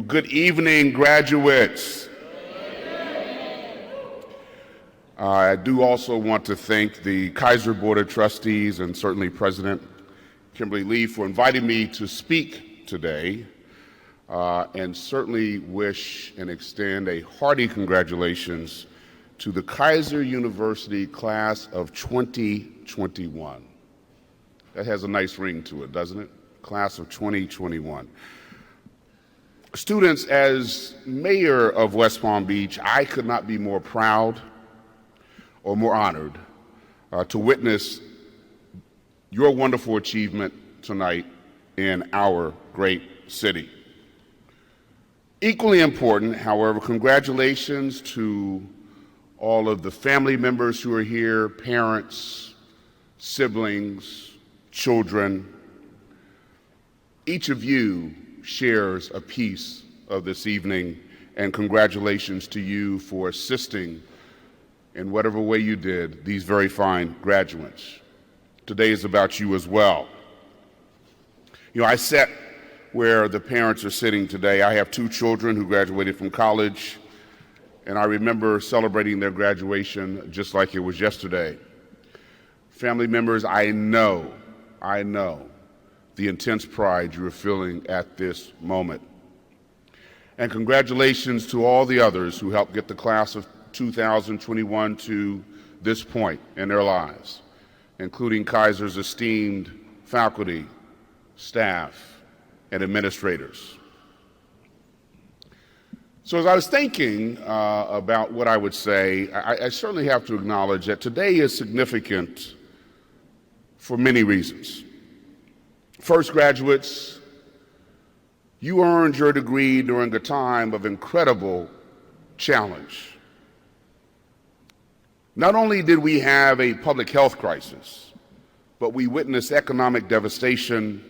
Good evening, graduates. I do also want to thank the Keiser Board of Trustees and certainly President Kimberly Lee for inviting me to speak today, and certainly wish and extend a hearty congratulations to the Keiser University class of 2021. That has a nice ring to it, doesn't it? Class of 2021. Students, as mayor of West Palm Beach, I could not be more proud or more honored to witness your wonderful achievement tonight in our great city. Equally important, however, congratulations to all of the family members who are here, parents, siblings, children. Each of you shares a piece of this evening, and congratulations to you for assisting in whatever way you did these very fine graduates. Today is about you as well. You know, I sat where the parents are sitting today. I have two children who graduated from college, and I remember celebrating their graduation just like it was yesterday. Family members, I know the intense pride you are feeling at this moment. And congratulations to all the others who helped get the class of 2021 to this point in their lives, including Keiser's esteemed faculty, staff, and administrators. So as I was thinking about what I would say, I certainly have to acknowledge that today is significant for many reasons. First, graduates, you earned your degree during a time of incredible challenge. Not only did we have a public health crisis, but we witnessed economic devastation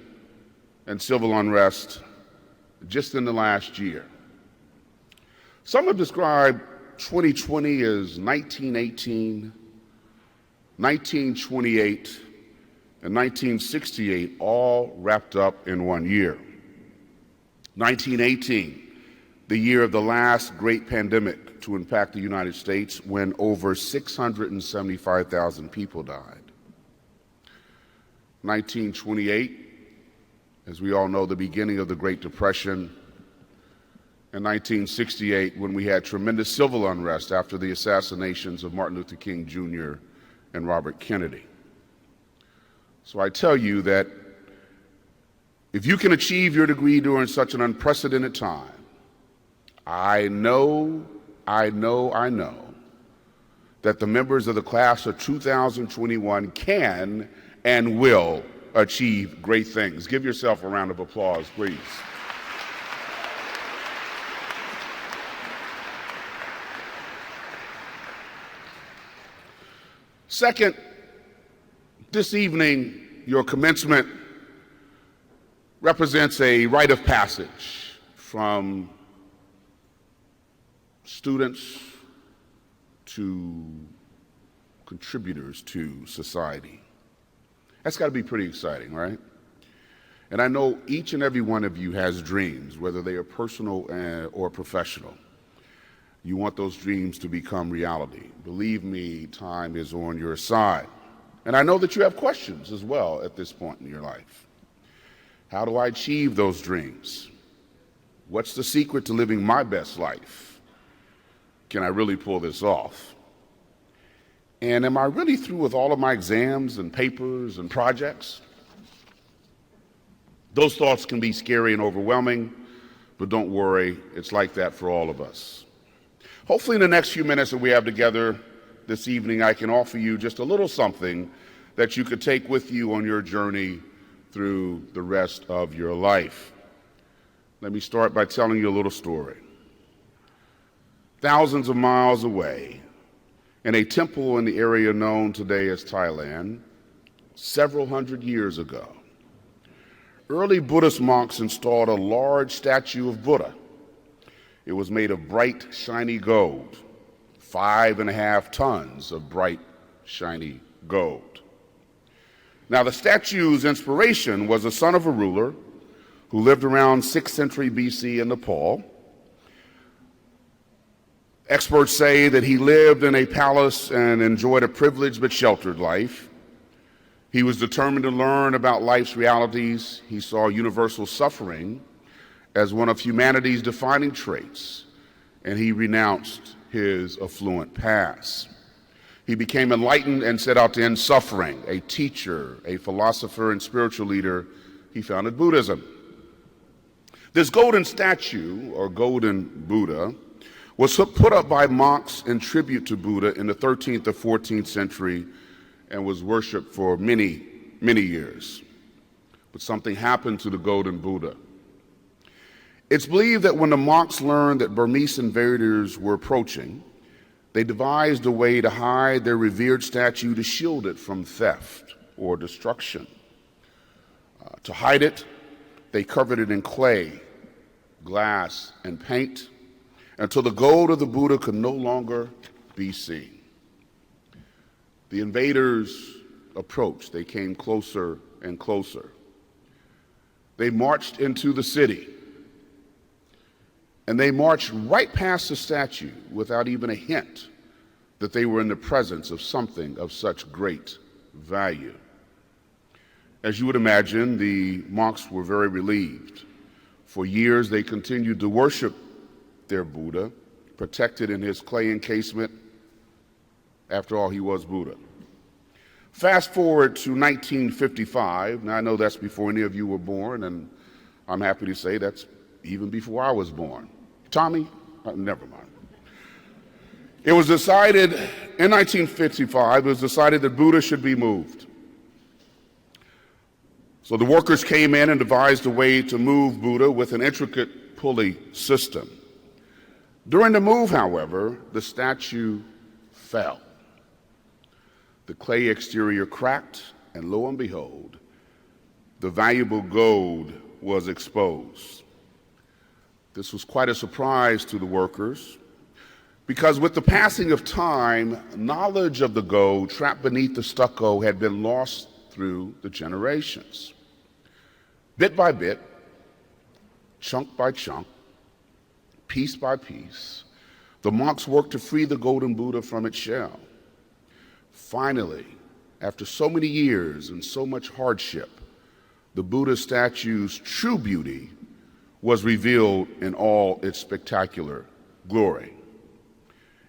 and civil unrest just in the last year. Some have described 2020 as 1918, 1928, and 1968 all wrapped up in one year. 1918, the year of the last great pandemic to impact the United States, when over 675,000 people died. 1928, as we all know, the beginning of the Great Depression. And 1968, when we had tremendous civil unrest after the assassinations of Martin Luther King Jr. and Robert Kennedy. So I tell you that if you can achieve your degree during such an unprecedented time, I know that the members of the class of 2021 can and will achieve great things. Give yourself a round of applause, please. Second, this evening, your commencement represents a rite of passage from students to contributors to society. That's got to be pretty exciting, right? And I know each and every one of you has dreams, whether they are personal or professional. You want those dreams to become reality. Believe me, time is on your side. And I know that you have questions as well at this point in your life. How do I achieve those dreams? What's the secret to living my best life? Can I really pull this off? And am I really through with all of my exams and papers and projects? Those thoughts can be scary and overwhelming, but don't worry, it's like that for all of us. Hopefully in the next few minutes that we have together this evening, I can offer you just a little something that you could take with you on your journey through the rest of your life. Let me start by telling you a little story. Thousands of miles away, in a temple in the area known today as Thailand, several hundred years ago, early Buddhist monks installed a large statue of Buddha. It was made of bright, shiny gold, 5.5 tons of bright, shiny gold. Now, the statue's inspiration was the son of a ruler who lived around 6th century BC in Nepal. Experts say that he lived in a palace and enjoyed a privileged but sheltered life. He was determined to learn about life's realities. He saw universal suffering as one of humanity's defining traits, and he renounced his affluent past. He became enlightened and set out to end suffering. A teacher, a philosopher, and spiritual leader, he founded Buddhism. This golden statue, or golden Buddha, was put up by monks in tribute to Buddha in the 13th or 14th century and was worshipped for many, many years. But something happened to the golden Buddha. It's believed that when the monks learned that Burmese invaders were approaching, they devised a way to hide their revered statue to shield it from theft or destruction. To hide it, they covered it in clay, glass, and paint until the gold of the Buddha could no longer be seen. The invaders approached. They came closer and closer. They marched into the city, and they marched right past the statue without even a hint that they were in the presence of something of such great value. As you would imagine, the monks were very relieved. For years, they continued to worship their Buddha, protected in his clay encasement. After all, he was Buddha. Fast forward to 1955. Now, I know that's before any of you were born, and I'm happy to say that's even before I was born. Tommy? Never mind. It was decided in 1955, it was decided that Buddha should be moved. So the workers came in and devised a way to move Buddha with an intricate pulley system. During the move, however, the statue fell. The clay exterior cracked, and lo and behold, the valuable gold was exposed. This was quite a surprise to the workers, because with the passing of time, knowledge of the gold trapped beneath the stucco had been lost through the generations. Bit by bit, chunk by chunk, piece by piece, the monks worked to free the golden Buddha from its shell. Finally, after so many years and so much hardship, the Buddha statue's true beauty was revealed in all its spectacular glory.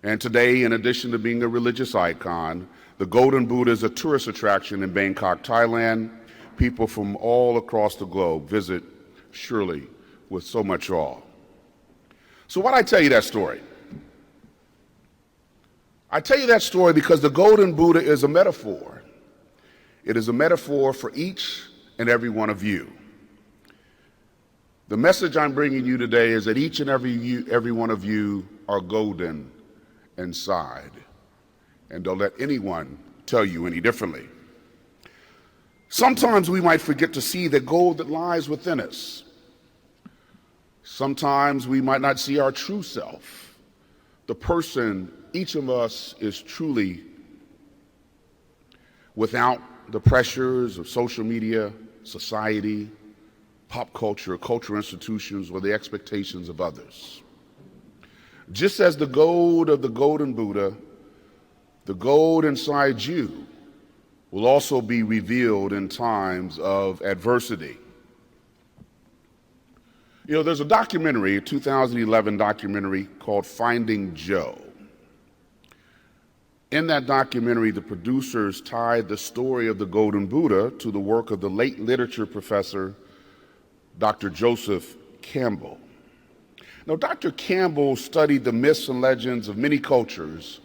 And today, in addition to being a religious icon, the golden Buddha is a tourist attraction in Bangkok, Thailand. People from all across the globe visit, surely with so much awe. So why did I tell you that story? I tell you that story because the golden Buddha is a metaphor. It is a metaphor for each and every one of you. The message I'm bringing you today is that each and every one of you are golden inside. And don't let anyone tell you any differently. Sometimes we might forget to see the gold that lies within us. Sometimes we might not see our true self, the person each of us is truly, without the pressures of social media, society, pop culture, cultural institutions, or the expectations of others. Just as the gold of the golden Buddha, the gold inside you will also be revealed in times of adversity. You know, there's a documentary, a 2011 documentary called Finding Joe. In that documentary, the producers tied the story of the golden Buddha to the work of the late literature professor, Dr. Joseph Campbell. Now, Dr. Campbell studied the myths and legends of many cultures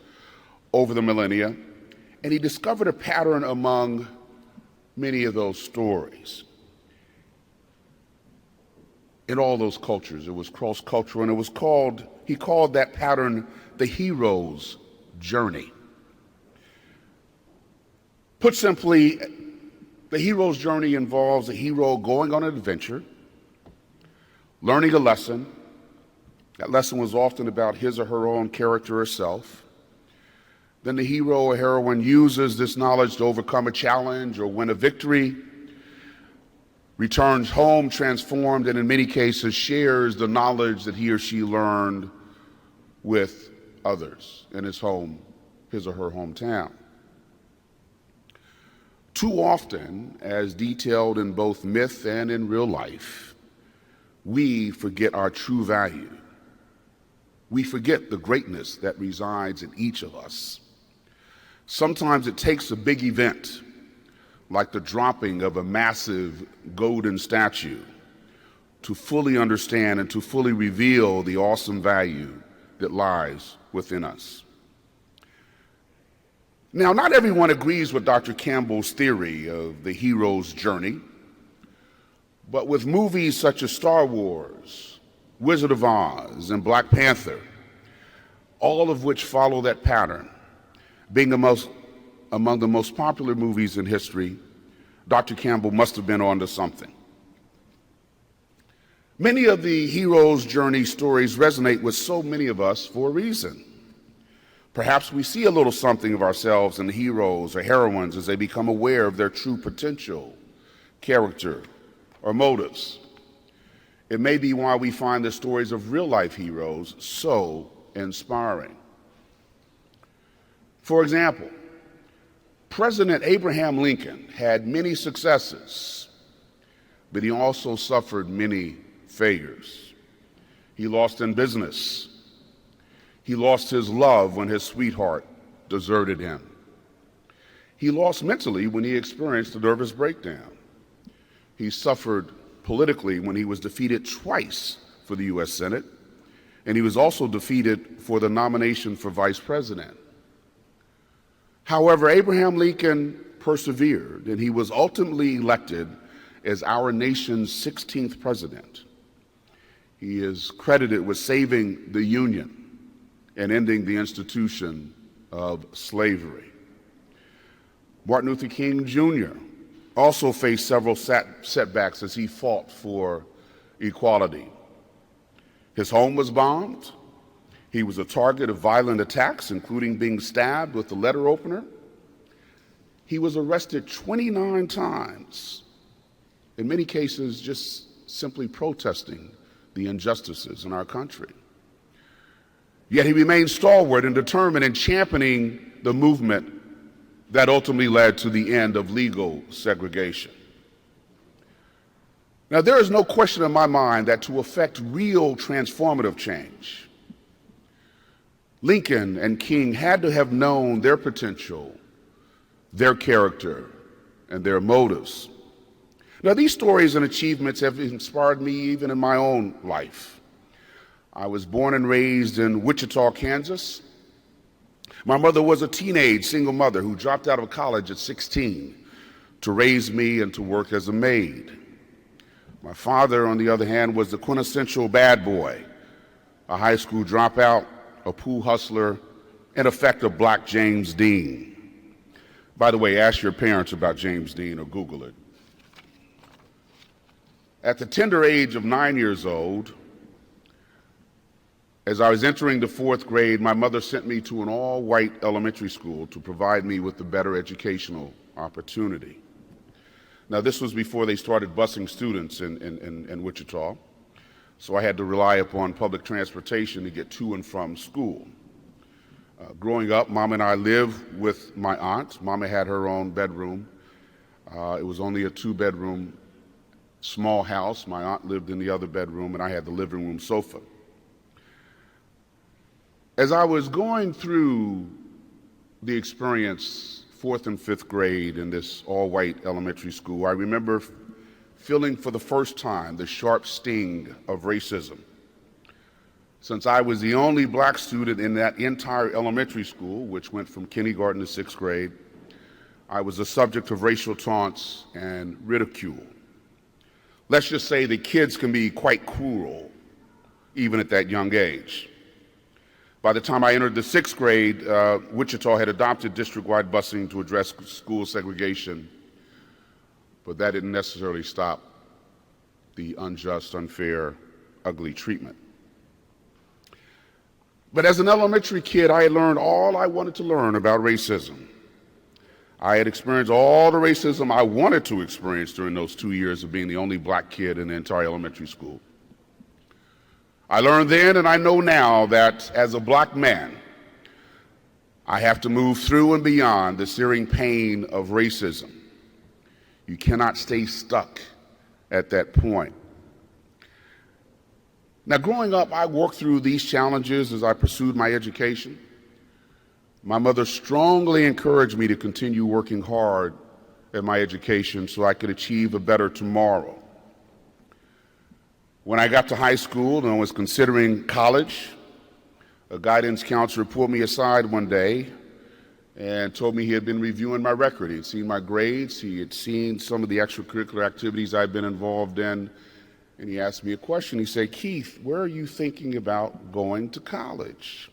over the millennia, and he discovered a pattern among many of those stories. In all those cultures, it was cross-cultural, and he called that pattern the hero's journey. Put simply, the hero's journey involves a hero going on an adventure, learning a lesson. That lesson was often about his or her own character or self. Then the hero or heroine uses this knowledge to overcome a challenge or win a victory. returns home transformed, and in many cases shares the knowledge that he or she learned with others in his home, his or her hometown. Too often, as detailed in both myth and in real life, we forget our true value. We forget the greatness that resides in each of us. Sometimes it takes a big event, like the dropping of a massive golden statue, to fully understand and to fully reveal the awesome value that lies within us. Now, not everyone agrees with Dr. Campbell's theory of the hero's journey, but with movies such as Star Wars, Wizard of Oz, and Black Panther, all of which follow that pattern, being among the most popular movies in history, Dr. Campbell must have been onto something. Many of the hero's journey stories resonate with so many of us for a reason. Perhaps we see a little something of ourselves in the heroes or heroines as they become aware of their true potential, character, or motives. It may be why we find the stories of real-life heroes so inspiring. For example, President Abraham Lincoln had many successes, but he also suffered many failures. He lost in business. He lost his love when his sweetheart deserted him. He lost mentally when he experienced a nervous breakdown. He suffered politically when he was defeated twice for the U.S. Senate, and he was also defeated for the nomination for vice president. However, Abraham Lincoln persevered, and he was ultimately elected as our nation's 16th president. He is credited with saving the Union and ending the institution of slavery. Martin Luther King Jr. also faced several setbacks as he fought for equality. His home was bombed. He was a target of violent attacks, including being stabbed with a letter opener. He was arrested 29 times, in many cases just simply protesting the injustices in our country. Yet he remained stalwart and determined in championing the movement that ultimately led to the end of legal segregation. Now, there is no question in my mind that to effect real transformative change, Lincoln and King had to have known their potential, their character, and their motives. Now, these stories and achievements have inspired me even in my own life. I was born and raised in Wichita, Kansas. My mother was a teenage single mother who dropped out of college at 16 to raise me and to work as a maid. My father, on the other hand, was the quintessential bad boy, a high school dropout, a pool hustler, in effect a black James Dean. By the way, ask your parents about James Dean or Google it. At the tender age of 9 years old, as I was entering the 4th grade, my mother sent me to an all-white elementary school to provide me with a better educational opportunity. Now, this was before they started busing students in Wichita, so I had to rely upon public transportation to get to and from school. Growing up, Mom and I lived with my aunt. Mama had her own bedroom. It was only a 2-bedroom small house. My aunt lived in the other bedroom, and I had the living room sofa. As I was going through the experience, 4th and 5th grade in this all-white elementary school, I remember feeling for the first time the sharp sting of racism. Since I was the only black student in that entire elementary school, which went from kindergarten to 6th grade, I was the subject of racial taunts and ridicule. Let's just say that kids can be quite cruel, even at that young age. By the time I entered the 6th grade, Wichita had adopted district-wide busing to address school segregation, but that didn't necessarily stop the unjust, unfair, ugly treatment. But as an elementary kid, I had learned all I wanted to learn about racism. I had experienced all the racism I wanted to experience during those 2 years of being the only black kid in the entire elementary school. I learned then and I know now that as a black man, I have to move through and beyond the searing pain of racism. You cannot stay stuck at that point. Now, growing up, I worked through these challenges as I pursued my education. My mother strongly encouraged me to continue working hard at my education so I could achieve a better tomorrow. When I got to high school and I was considering college, a guidance counselor pulled me aside one day and told me he had been reviewing my record. He had seen my grades, he had seen some of the extracurricular activities I'd been involved in, and he asked me a question. He said, "Keith, where are you thinking about going to college?"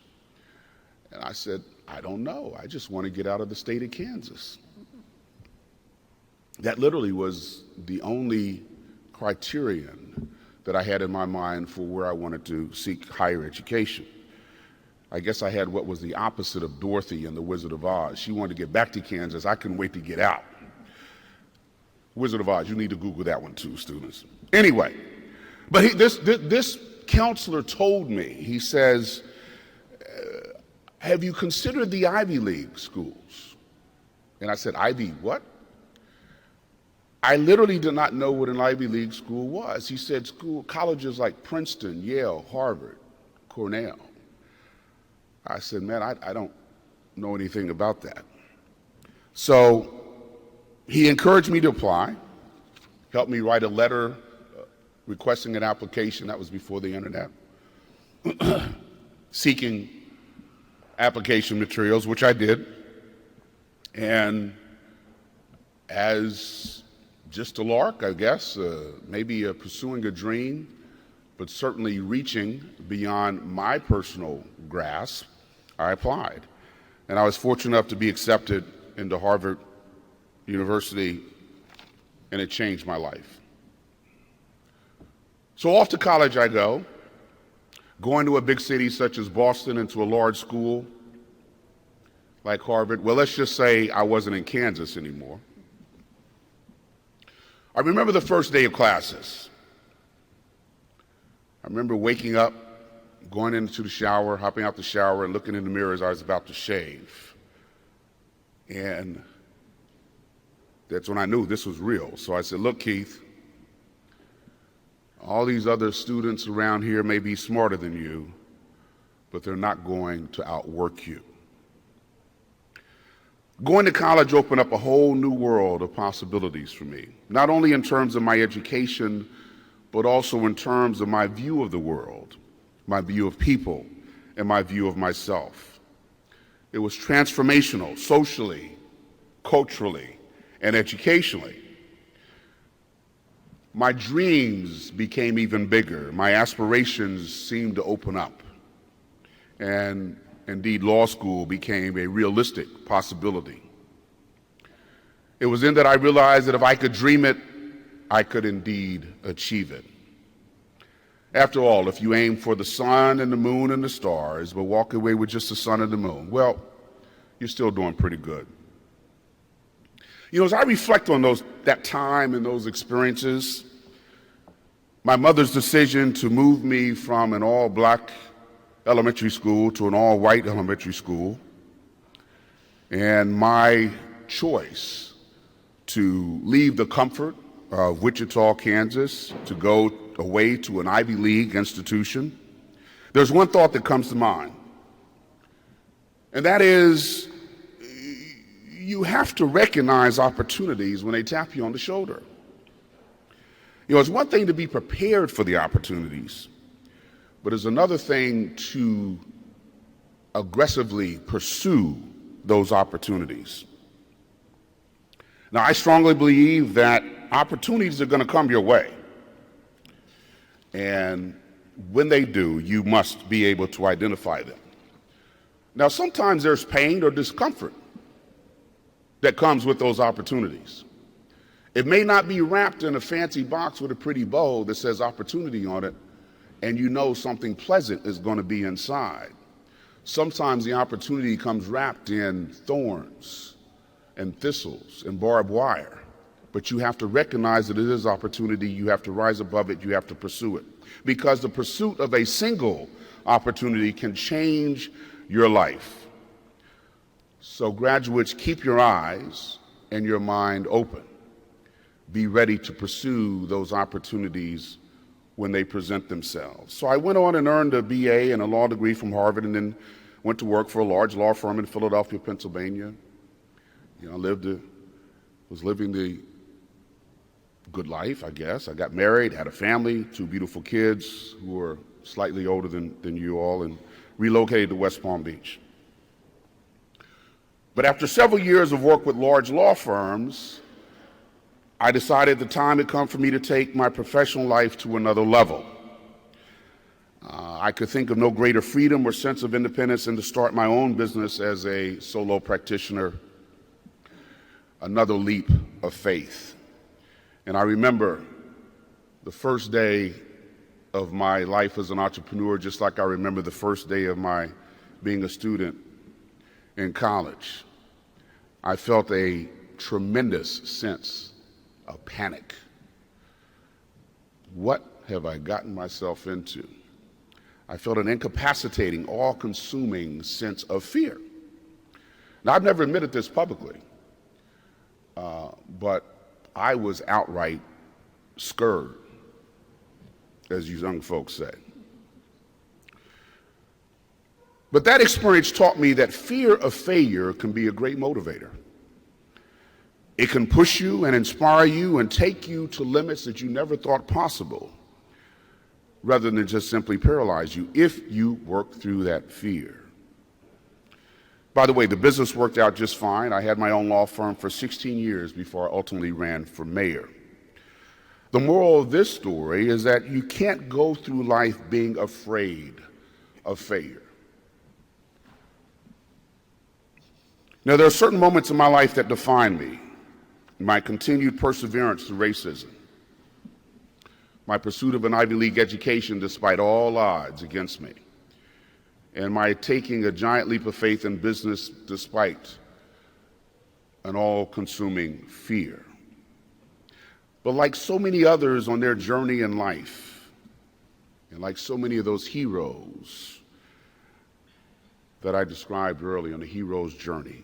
And I said, "I don't know. I just want to get out of the state of Kansas." That literally was the only criterion that I had in my mind for where I wanted to seek higher education. I guess I had what was the opposite of Dorothy in The Wizard of Oz. She wanted to get back to Kansas. I couldn't wait to get out. Wizard of Oz, you need to Google that one too, students. Anyway, but this counselor told me, he says, "Have you considered the Ivy League schools?" And I said, "Ivy what?" I literally did not know what an Ivy League school was. He said colleges like Princeton, Yale, Harvard, Cornell. I said, "Man, I don't know anything about that." So he encouraged me to apply, helped me write a letter requesting an application. That was before the internet, seeking application materials, which I did. And as just a lark, I guess, maybe pursuing a dream, but certainly reaching beyond my personal grasp, I applied. And I was fortunate enough to be accepted into Harvard University, and it changed my life. So off to college I go, going to a big city such as Boston, into a large school like Harvard. Well, let's just say I wasn't in Kansas anymore. I remember the first day of classes. I remember waking up, going into the shower, hopping out the shower, and looking in the mirror as I was about to shave. And that's when I knew this was real. So I said, "Look, Keith, all these other students around here may be smarter than you, but they're not going to outwork you." Going to college opened up a whole new world of possibilities for me, not only in terms of my education, but also in terms of my view of the world, my view of people, and my view of myself. It was transformational, socially, culturally, and educationally. My dreams became even bigger. My aspirations seemed to open up. And indeed, law school became a realistic possibility. It was then that I realized that if I could dream it, I could indeed achieve it. After all, if you aim for the sun and the moon and the stars, but walk away with just the sun and the moon, well, you're still doing pretty good. You know, as I reflect on that time and those experiences, my mother's decision to move me from an all-black elementary school to an all-white elementary school, and my choice to leave the comfort of Wichita, Kansas, to go away to an Ivy League institution, there's one thought that comes to mind, and that is, you have to recognize opportunities when they tap you on the shoulder. You know, it's one thing to be prepared for the opportunities, but it's another thing to aggressively pursue those opportunities. Now, I strongly believe that opportunities are going to come your way. And when they do, you must be able to identify them. Now, sometimes there's pain or discomfort that comes with those opportunities. It may not be wrapped in a fancy box with a pretty bow that says opportunity on it, and you know something pleasant is going to be inside. Sometimes the opportunity comes wrapped in thorns and thistles and barbed wire. But you have to recognize that it is opportunity. You have to rise above it. You have to pursue it. Because the pursuit of a single opportunity can change your life. So graduates, keep your eyes and your mind open. Be ready to pursue those opportunities when they present themselves. So I went on and earned a BA and a law degree from Harvard, and then went to work for a large law firm in Philadelphia, Pennsylvania. You know, was living the good life, I guess. I got married, had a family, 2 beautiful kids who were slightly older than you all, and relocated to West Palm Beach. But after several years of work with large law firms, I decided the time had come for me to take my professional life to another level. I could think of no greater freedom or sense of independence than to start my own business as a solo practitioner, another leap of faith. And I remember the first day of my life as an entrepreneur, just like I remember the first day of my being a student in college. I felt a tremendous sense of panic. What have I gotten myself into? I felt an incapacitating, all-consuming sense of fear. Now, I've never admitted this publicly, but I was outright scared, as you young folks say. But that experience taught me that fear of failure can be a great motivator. It can push you and inspire you and take you to limits that you never thought possible, rather than just simply paralyze you if you work through that fear. By the way, the business worked out just fine. I had my own law firm for 16 years before I ultimately ran for mayor. The moral of this story is that you can't go through life being afraid of failure. Now, there are certain moments in my life that define me. My continued perseverance through racism, my pursuit of an Ivy League education despite all odds against me, and my taking a giant leap of faith in business despite an all-consuming fear. But like so many others on their journey in life, and like so many of those heroes that I described earlier on the hero's journey,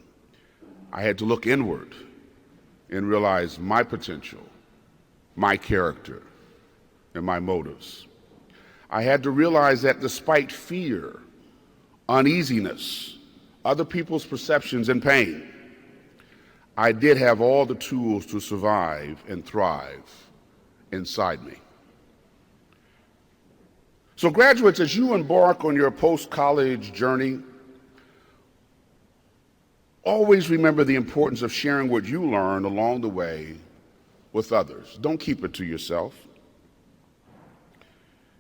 I had to look inward and realize my potential, my character, and my motives. I had to realize that despite fear, uneasiness, other people's perceptions, and pain, I did have all the tools to survive and thrive inside me. So graduates, as you embark on your post-college journey, always remember the importance of sharing what you learned along the way with others. Don't keep it to yourself.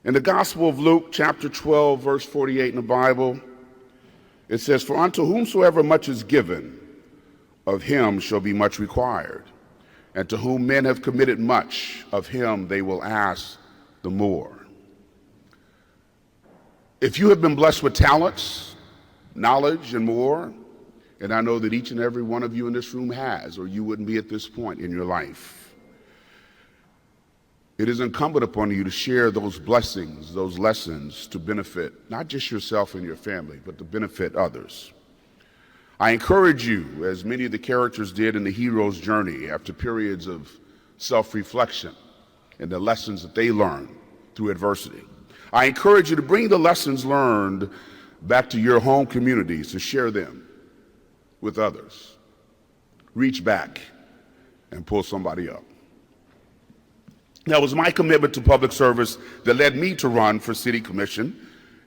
In the Gospel of Luke, chapter 12, verse 48 in the Bible, it says, "For unto whomsoever much is given, of him shall be much required. And to whom men have committed much, of him they will ask the more." If you have been blessed with talents, knowledge, and more, and I know that each and every one of you in this room has, or you wouldn't be at this point in your life, it is incumbent upon you to share those blessings, those lessons, to benefit not just yourself and your family, but to benefit others. I encourage you, as many of the characters did in the hero's journey, after periods of self-reflection and the lessons that they learned through adversity, I encourage you to bring the lessons learned back to your home communities, to share them with others. Reach back and pull somebody up. Now, it was my commitment to public service that led me to run for city commission.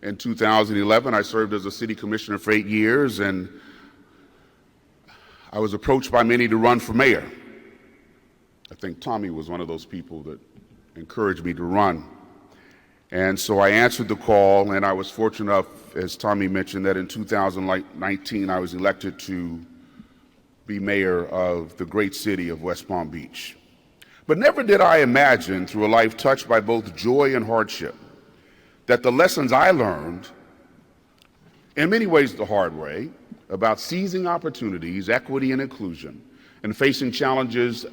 In 2011, I served as a city commissioner for 8 years, and I was approached by many to run for mayor. I think Tommy was one of those people that encouraged me to run. And so I answered the call, and I was fortunate enough, as Tommy mentioned, that in 2019 I was elected to be mayor of the great city of West Palm Beach. But never did I imagine, through a life touched by both joy and hardship, that the lessons I learned, in many ways the hard way, about seizing opportunities, equity, and inclusion, and facing challenges,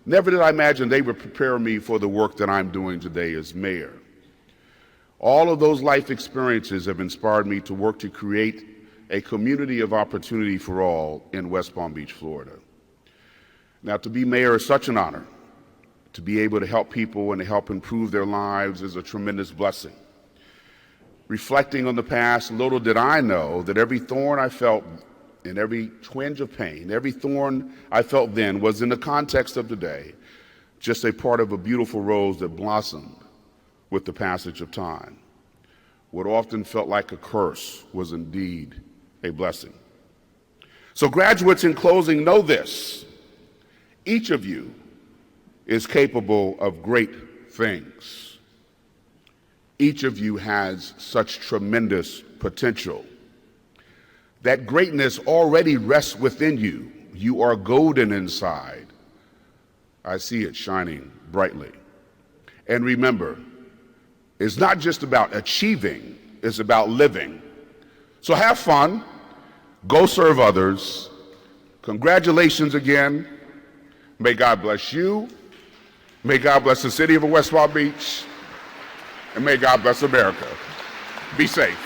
never did I imagine they would prepare me for the work that I'm doing today as mayor. All of those life experiences have inspired me to work to create a community of opportunity for all in West Palm Beach, Florida. Now, to be mayor is such an honor. To be able to help people and to help improve their lives is a tremendous blessing. Reflecting on the past, little did I know that every thorn I felt and every twinge of pain, every thorn I felt then was, in the context of today, just a part of a beautiful rose that blossomed with the passage of time. What often felt like a curse was indeed a blessing. So graduates, in closing, know this: each of you is capable of great things. Each of you has such tremendous potential. That greatness already rests within you. You are golden inside. I see it shining brightly. And remember, it's not just about achieving, it's about living. So have fun, go serve others. Congratulations again. May God bless you. May God bless the city of West Palm Beach. And may God bless America. Be safe.